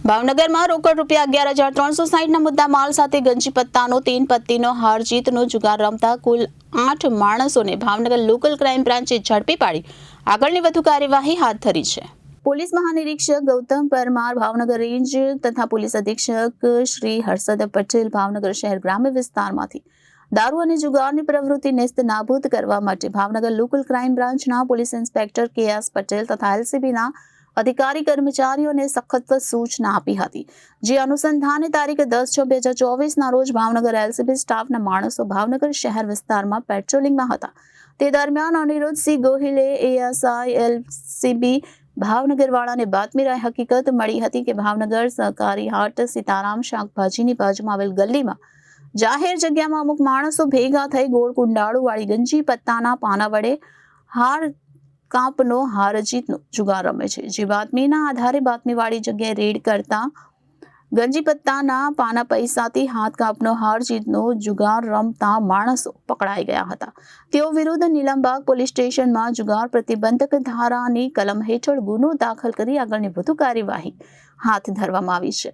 ભાવનગરમાં રોકડ રૂપિયા 11,360ના મુદ્દા માલ સાથે ગંજી પત્તાનો 3 પત્તીનો હાર જીતનો જુગાર રમતા કુલ 8 માણસોને ભાવનગર લોકલ ક્રાઇમ બ્રાન્ચે ઝડપી પાડી આગળની વધુ કાર્યવાહી હાથ ધરી છે। પોલીસ મહાનિરીક્ષક ગૌતમ પરમાર ભાવનગર રેન્જ તથા પોલીસ અધિક્ષક શ્રી હર્ષદ પટેલ ભાવનગર શહેર ગ્રામ્ય વિસ્તારમાંથી દારૂ અને જુગારની પ્રવૃત્તિ નેસ્ત નાબૂદ કરવા માટે ભાવનગર લોકલ ક્રાઇમ બ્રાન્ચના પોલીસ ઇન્સ્પેક્ટર કે.એસ. પટેલ તથા એલસીબીના अधिकारी कर्मचारीओने सख्त सूचना आपी हती। जे अनुसंधाने तारीख 10/6/2024 रोज भावनगर एलसीबी स्टाफना माणसो भावनगर शहर विस्तारमां पेट्रोलिंगमां हता। ते दरमियान अनिरुद्ध सिंह गोहिले एएसआई एलसीबी भावनगर वाळाने बातमी राय हकीकत मळी हती के भावनगर सहकारी हाट सीताराम शाकभाजीनी बाजुमां आवेल गल्लीमां जाहेर जग्यामां अमुक माणसो भेगा थई गोळ कुंडाळू वाળી गंजी पत्ताना पाना वडे हार कापनो हार जीतनो जुगार रमे छे। जे बातमीना आधारे बातमीवाળી जग्याए रेड करता गंजी पत्ताना पाना पैसाथी हाथ कापनो हार जीतनो जुगार रमता माणसो पकड़ाई गया हता। तेओ विरुद्ध नीलमबाग पोलीस स्टेशनमां जुगार प्रतिबंधक धारानी कलम हेठळ गुनो दाखल करी આગળની વધુ કાર્યવાહી હાથ ધરવામાં આવી છે।